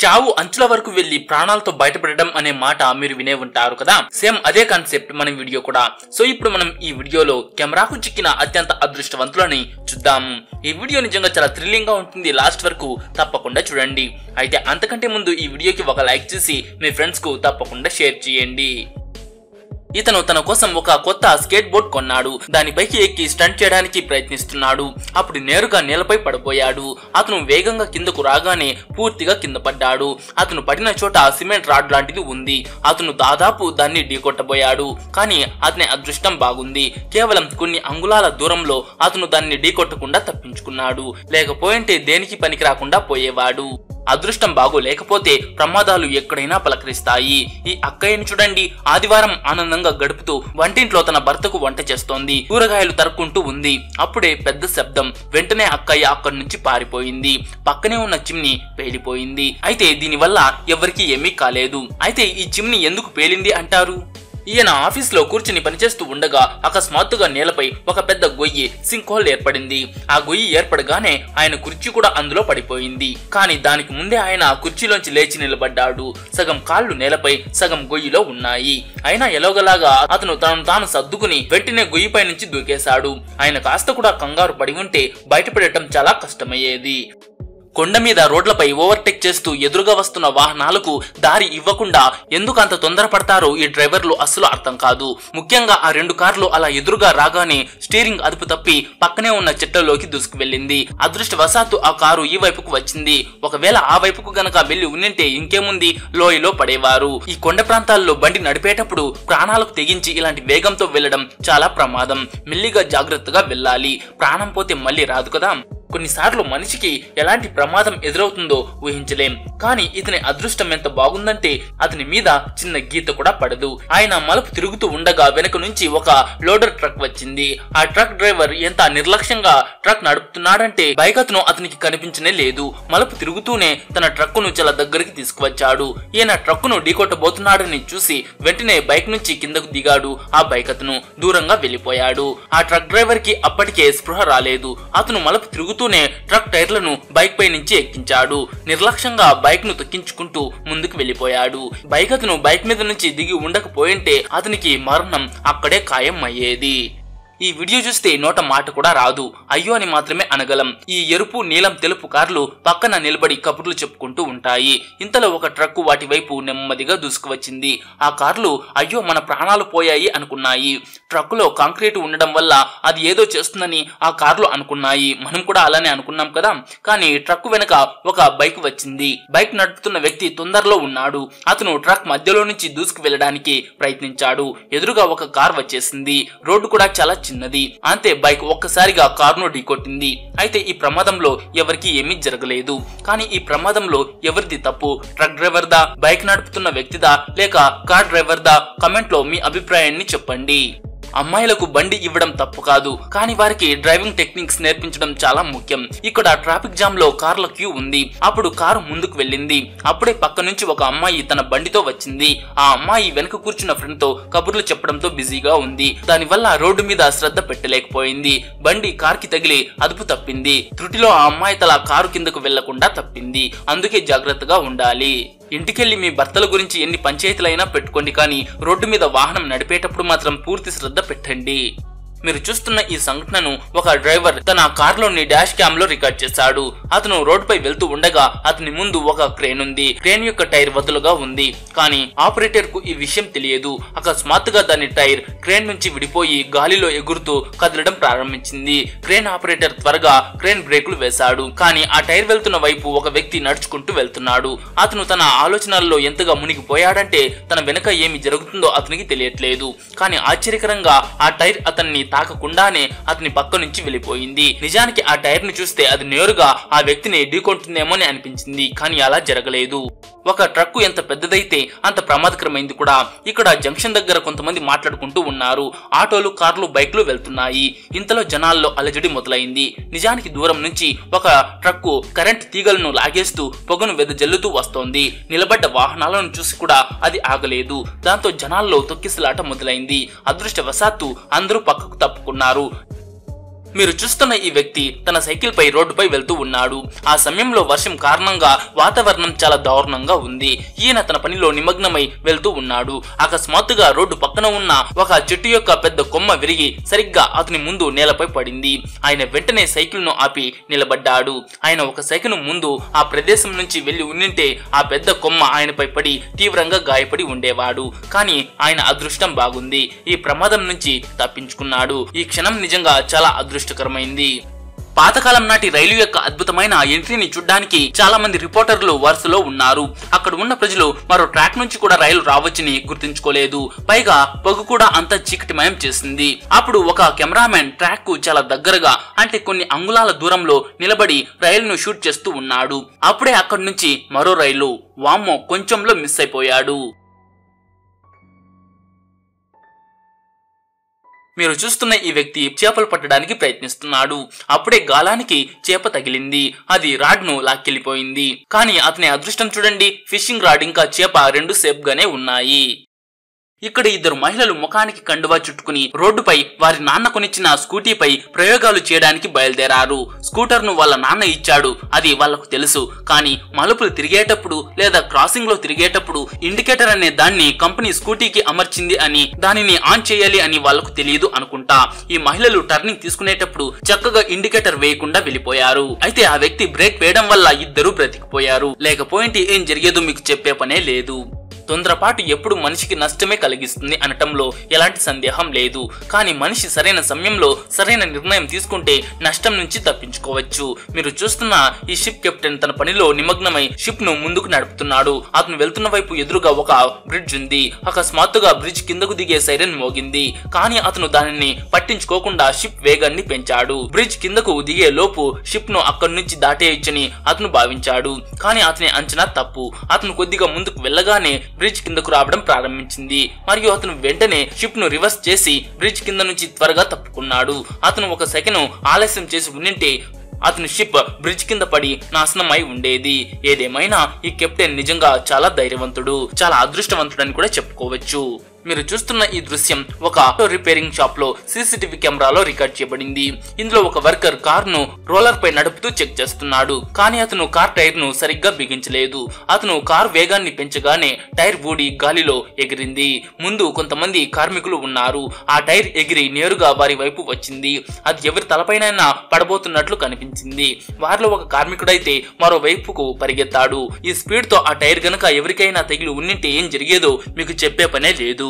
చావు అంచుల వరకు వెళ్లి ప్రాణాలతో బయటపడడం అనే మాట మీరు వినే ఉంటారు కదా. సేమ్ అదే కాన్సెప్ట్ మన వీడియో కూడా. సో ఇప్పుడు మనం ఈ వీడియోలో కెమెరాకు చిక్కిన అత్యంత అదృష్టవంతులని చూద్దాము. ఈ వీడియో నిజంగా చాలా థ్రిల్లింగ్ గా ఉంటుంది. లాస్ట్ వరకు తప్పకుండా చూడండి. అయితే అంతకంటే ముందు ఈ వీడియోకి ఒక లైక్ చేసి మీ ఫ్రెండ్స్ కు తప్పకుండా షేర్ చేయండి. ఇతను తన కోసం ఒక కొత్త స్కేట్ బోర్డ్ కొన్నాడు. దానిపైకి ఎక్కి స్టంట్ చేయడానికి ప్రయత్నిస్తున్నాడు. అప్పుడు నేరుగా నేలపై పడిపోయాడు. అతను వేగంగా కిందకు రాగానే పూర్తిగా కింద పడ్డాడు. అతను పడిన చోట సిమెంట్ రాడ్ లాంటిది ఉంది. అతను దాదాపు దాన్ని ఢీకొట్టబోయాడు. కానీ అతని అదృష్టం బాగుంది. కేవలం కొన్ని అంగుళాల దూరంలో అతను దాన్ని ఢీకొట్టకుండా తప్పించుకున్నాడు. లేకపోయింటే దేనికి పనికి రాకుండా పోయేవాడు. అదృష్టం బాగోలేకపోతే ప్రమాదాలు ఎక్కడైనా పలకరిస్తాయి. ఈ అక్కయ్యను చూడండి. ఆదివారం ఆనందంగా గడుపుతూ వంటింట్లో తన భర్తకు వంట చేస్తోంది. కూరగాయలు తరుక్కుంటూ ఉంది. అప్పుడే పెద్ద శబ్దం. వెంటనే అక్కయ్య అక్కడి నుంచి పారిపోయింది. పక్కనే ఉన్న చిమ్ని పేలిపోయింది. అయితే దీనివల్ల ఎవరికి ఏమీ కాలేదు. అయితే ఈ చిమ్ని ఎందుకు పేలింది అంటారు? ఈయన ఆఫీస్ లో కూర్చుని పనిచేస్తూ ఉండగా అకస్మాత్తుగా నేలపై ఒక పెద్ద గొయ్యి సింక్ హోల్ ఏర్పడింది. ఆ గొయ్యి ఏర్పడగానే ఆయన కుర్చీ కూడా అందులో పడిపోయింది. కానీ దానికి ముందే ఆయన కుర్చీలోంచి లేచి నిలబడ్డాడు. సగం కాళ్ళు నేలపై సగం గొయ్యిలో ఉన్నాయి. అయినా ఎలాగలాగా అతను తనను తాను సర్దుకుని వెంటనే గొయ్యిపై నుంచి దూకేశాడు. ఆయన కాస్త కూడా కంగారు పడి ఉంటే బయటపడటం చాలా కష్టమయ్యేది. కొండ మీద రోడ్లపై ఓవర్టేక్ చేస్తూ ఎదురుగా వస్తున్న వాహనాలకు దారి ఇవ్వకుండా ఎందుకు అంత తొందరపడతారో ఈ డ్రైవర్లు అస్సలు అర్థం కాదు. ముఖ్యంగా ఆ 2 కార్లు అలా ఎదురుగా రాగానే స్టీరింగ్ అదుపు తప్పి పక్కనే ఉన్న చెట్లలోకి దూసుకు వెళ్ళింది. అదృష్టవశాత్తు ఆ కారు ఈ వైపుకు వచ్చింది. ఒకవేళ ఆ వైపుకు గనక వెళ్లి ఉన్నంటే ఇంకేముంది, లోయలో పడేవారు. ఈ కొండ ప్రాంతాల్లో బండి నడిపేటప్పుడు ప్రాణాలకు తెగించి ఇలాంటి వేగంతో వెళ్లడం చాలా ప్రమాదం. మెల్లిగా జాగ్రత్తగా వెళ్ళాలి. ప్రాణం పోతే మళ్ళీ రాదు కదా. కొన్నిసార్లు మనిషికి ఎలాంటి ప్రమాదం ఎదురవుతుందో ఊహించలేం. కానీ ఇతని అదృష్టం ఎంత బాగుందంటే అతని మీద చిన్న గీత కూడా పడదు. ఆయన మలుపు తిరుగుతూ ఉండగా వెనక నుంచి ఒక లోడర్ ట్రక్ వచ్చింది. ఆ ట్రక్ డ్రైవర్ ఎంత నిర్లక్ష్యంగా ట్రక్ నడుపుతున్నాడంటే బైక్ అతనికి కనిపించనే లేదు. మలుపు తిరుగుతూనే తన ట్రక్కును చాలా దగ్గరికి తీసుకువచ్చాడు. ఈయన ట్రక్కును ఢీకొట్టబోతున్నాడని చూసి వెంటనే బైక్ నుంచి కిందకు దిగాడు. ఆ బైక్ అతను దూరంగా వెళ్లిపోయాడు. ఆ ట్రక్ డ్రైవర్ కి అప్పటికే స్పృహ రాలేదు. అతను మలుపు తిరుగుతూ ట్రక్ టైర్లను బైక్ పై నుంచి ఎక్కించాడు. నిర్లక్ష్యంగా బైక్ ను తొక్కించుకుంటూ ముందుకు వెళ్లిపోయాడు. బైక్ అతను బైక్ మీద నుంచి దిగి ఉండకపోయింటే అతనికి మరణం అక్కడే ఖాయం అయ్యేది. ఈ వీడియో చూస్తే నోట మాట కూడా రాదు. అయ్యో అని మాత్రమే అనగలం. ఈ ఎరుపు, నీలం, తెలుపు కార్లు పక్కన నిలబడి కబుర్లు చెప్పుకుంటూ ఉంటాయి. ఇంతలో ఒక ట్రక్కు వాటి వైపు నెమ్మదిగా దూసుకువచ్చింది. ఆ కార్లు అయ్యో మన ప్రాణాలు పోయాయి అనుకున్నాయి. ట్రక్కులో కాంక్రీట్ ఉండడం వల్ల అది ఏదో చేస్తుందని ఆ కార్లు అనుకున్నాయి. మనం కూడా అలానే అనుకున్నాం కదా. కానీ ట్రక్కు వెనక ఒక బైక్ వచ్చింది. బైక్ నడుపుతున్న వ్యక్తి తొందరలో ఉన్నాడు. అతను ట్రక్ మధ్యలో నుంచి దూసుకు వెళ్ళడానికి ప్రయత్నించాడు. ఎదురుగా ఒక కార్ వచ్చేసింది. రోడ్డు కూడా చాలా చిన్నది. అంతే బైక్ ఒక్కసారిగా కారును ఢీకొట్టింది. అయితే ఈ ప్రమాదంలో ఎవరికి ఏమీ జరగలేదు. కానీ ఈ ప్రమాదంలో ఎవరిది తప్పు? ట్రక్ డ్రైవర్ దా, బైక్ నడుపుతున్న వ్యక్తిదా, లేక కార్ డ్రైవర్ దా? కమెంట్ లో మీ అభిప్రాయాన్ని చెప్పండి. అమ్మాయిలకు బండి ఇవ్వడం తప్పు కాదు. కానీ వారికి డ్రైవింగ్ టెక్నిక్స్ నేర్పించడం చాలా ముఖ్యం. ఇక్కడ ట్రాఫిక్ జామ్ లో కార్ల క్యూ ఉంది. అప్పుడు కారు ముందుకు వెళ్ళింది. అప్పుడే పక్క నుంచి ఒక అమ్మాయి తన బండితో వచ్చింది. ఆ అమ్మాయి వెనక కూర్చున్న ఫ్రెండ్ తో కబుర్లు చెప్పడంతో బిజీగా ఉంది. దానివల్ల రోడ్డు మీద శ్రద్ధ పెట్టలేకపోయింది. బండి కార్ కి తగిలి అదుపు తప్పింది. త్రుటిలో ఆ అమ్మాయి తల కారు కిందకు వెళ్లకుండా తప్పింది. అందుకే జాగ్రత్తగా ఉండాలి. ఇంటికెళ్లి మీ భర్తల గురించి ఎన్ని పంచాయతీలైనా పెట్టుకోండి, కానీ రోడ్డు మీద వాహనం నడిపేటప్పుడు మాత్రం పూర్తి శ్రద్ధ పెట్టండి. మీరు చూస్తున్న ఈ సంఘటనను ఒక డ్రైవర్ తన కార్లోని డాష్ క్యామ్ లో రికార్డ్ చేశాడు. అతను రోడ్డుపై వెళ్తూ ఉండగా అతని ముందు ఒక క్రేన్ ఉంది. క్రేన్ యొక్క టైర్ వదులుగా ఉంది. కానీ ఆపరేటర్ కు ఈ విషయం తెలియదు. అకస్మాత్తుగా దాని టైర్ క్రేన్ నుంచి విడిపోయి గాలిలో ఎగురుతూ కదలడం ప్రారంభించింది. క్రేన్ ఆపరేటర్ త్వరగా క్రేన్ బ్రేకులు వేశాడు. కానీ ఆ టైర్ వెళ్తున్న వైపు ఒక వ్యక్తి నడుచుకుంటూ వెళ్తున్నాడు. అతను తన ఆలోచనల్లో ఎంతగా మునిగిపోయాడంటే తన వెనక ఏమి జరుగుతుందో అతనికి తెలియట్లేదు. కానీ ఆశ్చర్యకరంగా ఆ టైర్ అతన్ని తాకకుండానే అతని పక్క నుంచి వెళ్ళిపోయింది. నిజానికి ఆ టైర్ ను చూస్తే అది నేరుగా ఆ వ్యక్తిని ఢీకొంటుందేమో అని అనిపించింది. కానీ అలా జరగలేదు. ఒక ట్రక్కు ఎంత పెద్దదైతే అంత ప్రమాదకరమైంది కూడా. ఇక్కడ జంక్షన్ దగ్గర కొంతమంది మాట్లాడుకుంటూ ఉన్నారు. ఆటోలు, కార్లు, బైక్లు వెళ్తున్నాయి. ఇంతలో జనాల్లో అలజడి మొదలైంది. నిజానికి దూరం నుంచి ఒక ట్రక్కు కరెంట్ తీగలను లాగేస్తూ పొగను వెదజల్లుతూ వస్తోంది. నిలబడ్డ వాహనాలను చూసి కూడా అది ఆగలేదు. దాంతో జనాల్లో తొక్కిసలాట మొదలైంది. అదృష్టవశాత్తు అందరూ పక్కకు తప్పుకున్నారు. మీరు చూస్తున్న ఈ వ్యక్తి తన సైకిల్ పై రోడ్డుపై వెళ్తూ ఉన్నాడు. ఆ సమయంలో వర్షం కారణంగా వాతావరణం చాలా దారుణంగా ఉంది. ఈయన తన పనిలో నిమగ్నమై వెళ్తూ ఉన్నాడు. అకస్మాత్తుగా రోడ్డు పక్కన ఉన్న ఒక చెట్టు యొక్క పెద్ద కొమ్మ విరిగి సరిగ్గా అతని ముందు నేలపై పడింది. ఆయన వెంటనే సైకిల్ ను ఆపి నిలబడ్డాడు. ఆయన ఒక సెకను ముందు ఆ ప్రదేశం నుంచి వెళ్లి ఉండింటే ఆ పెద్ద కొమ్మ ఆయనపై పడి తీవ్రంగా గాయపడి ఉండేవాడు. కానీ ఆయన అదృష్టం బాగుంది. ఈ ప్రమాదం నుంచి తప్పించుకున్నాడు. ఈ క్షణం నిజంగా చాలా అదృష్టకరమైంది. పాతకాలం నాటి రైలు యొక్క అద్భుతమైన ఎంట్రీని చూడ్డానికి చాలా మంది రిపోర్టర్లు వరుసలో ఉన్నారు. అక్కడ ఉన్న ప్రజలు మరో ట్రాక్ నుంచి కూడా రైలు రావచ్చని గుర్తించుకోలేదు. పైగా పొగ కూడా అంతా చీకటిమయం చేసింది. అప్పుడు ఒక కెమెరామెన్ ట్రాక్ కు చాలా దగ్గరగా అంటే కొన్ని అంగుళాల దూరంలో నిలబడి రైలును షూట్ చేస్తూ ఉన్నాడు. అప్పుడే అక్కడి నుంచి మరో రైలు వామ్మో కొంచెంలో మిస్ అయిపోయాడు. మీరు చూస్తున్న ఈ వ్యక్తి చేపలు పట్టడానికి ప్రయత్నిస్తున్నాడు. అప్పుడే గాలానికి చేప తగిలింది. అది రాడ్ ను లాక్కెళ్లిపోయింది. కానీ అతని అదృష్టం చూడండి, ఫిషింగ్ రాడ్ ఇంకా చేప రెండు సేఫ్ గానే ఉన్నాయి. ఇక్కడ ఇద్దరు మహిళలు ముఖానికి కండువా చుట్టుకుని రోడ్డుపై వారి నాన్న కొనిచ్చిన స్కూటీపై ప్రయోగాలు చేయడానికి బయలుదేరారు. స్కూటర్ ను వాళ్ళ నాన్న ఇచ్చాడు, అది వాళ్లకు తెలుసు. కానీ మలుపులు తిరిగేటప్పుడు లేదా క్రాసింగ్ లో తిరిగేటప్పుడు ఇండికేటర్ అనే దాన్ని కంపెనీ స్కూటీకి అమర్చింది అని, దానిని ఆన్ చేయాలి అని వాళ్లకు తెలియదు అనుకుంటా. ఈ మహిళలు టర్నింగ్ తీసుకునేటప్పుడు చక్కగా ఇండికేటర్ వేయకుండా వెళ్లిపోయారు. అయితే ఆ వ్యక్తి బ్రేక్ వేయడం వల్ల ఇద్దరు బ్రతికిపోయారు. లేకపోయింటే ఏం జరిగేదో మీకు చెప్పే పనే లేదు. తొందరపాటు ఎప్పుడు మనిషికి నష్టమే కలిగిస్తుంది అనటంలో ఎలాంటి సందేహం లేదు. కానీ మనిషి సరైన సమయంలో సరైన నిర్ణయం తీసుకుంటే నష్టం నుంచి తప్పించుకోవచ్చు. మీరు చూస్తున్న ఈ షిప్ కెప్టెన్ తన పనిలో నిమగ్నమై షిప్ ను ముందుకు నడుపుతున్నాడు. అతను వెళ్తున్న వైపు ఎదురుగా ఒక బ్రిడ్జ్ ఉంది. అకస్మాత్తుగా బ్రిడ్జ్ కిందకు దిగే సైరన్ మోగింది. కానీ అతను దానిని పట్టించుకోకుండా షిప్ వేగాన్ని పెంచాడు. బ్రిడ్జ్ కిందకు దిగే లోపు షిప్ ను అక్కడి నుంచి దాటేయొచ్చని అతను భావించాడు. కానీ అతని అంచనా తప్పు. అతను కొద్దిగా ముందుకు వెళ్ళగానే బ్రిడ్జ్ కిందకు రావడం ప్రారంభించింది. మరియు అతను వెంటనే షిప్ ను రివర్స్ చేసి బ్రిడ్జ్ కింద నుంచి త్వరగా తప్పుకున్నాడు. అతను ఒక సెకను ఆలస్యం చేసి ఉండింటే అతని షిప్ బ్రిడ్జ్ కింద పడి నాశనమై ఉండేది. ఏదేమైనా ఈ కెప్టెన్ నిజంగా చాలా ధైర్యవంతుడు, చాలా అదృష్టవంతుడని కూడా చెప్పుకోవచ్చు. మీరు చూస్తున్న ఈ దృశ్యం ఒక ఆటో రిపేరింగ్ షాప్ లో సీసీటీవీ కెమెరాలో రికార్డ్ చేయబడింది. ఇందులో ఒక వర్కర్ కార్ ను రోలర్ పై నడుపుతూ చెక్ చేస్తున్నాడు. కానీ అతను కార్ టైర్ ను సరిగ్గా బిగించలేదు. అతను కార్ వేగాన్ని పెంచగానే టైర్ ఊడి గాలిలో ఎగిరింది. ముందు కొంతమంది కార్మికులు ఉన్నారు. ఆ టైర్ ఎగిరి నేరుగా వారి వైపు వచ్చింది. అది ఎవరి తలపైనైనా పడబోతున్నట్లు కనిపించింది. వారిలో ఒక కార్మికుడైతే మరో వైపుకు పరిగెత్తాడు. ఈ స్పీడ్ తో ఆ టైర్ గనక ఎవరికైనా తగిలి ఉన్నింటే ఏం జరిగేదో మీకు చెప్పే పనే లేదు.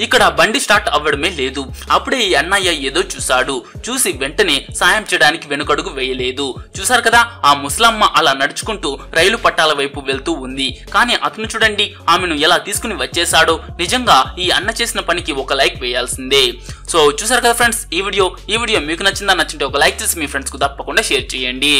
ఇక్కడ బండి స్టార్ట్ అవ్వడమే లేదు. అప్పుడే ఈ అన్నయ్య ఏదో చూశాడు. చూసి వెంటనే సాయం చేయడానికి వెనుకడుగు వేయలేదు. చూసారు కదా, ఆ ముసలమ్మ అలా నడుచుకుంటూ రైలు పట్టాల వైపు వెళ్తూ ఉంది. కానీ అతను చూడండి ఆమెను ఎలా తీసుకుని వచ్చేసాడో. నిజంగా ఈ అన్న చేసిన పనికి ఒక లైక్ వేయాల్సిందే. సో చూసారు కదా ఫ్రెండ్స్, ఈ వీడియో మీకు నచ్చిందా? నచ్చింటే ఒక లైక్ చేసి మీ ఫ్రెండ్స్ కు తప్పకుండా షేర్ చేయండి.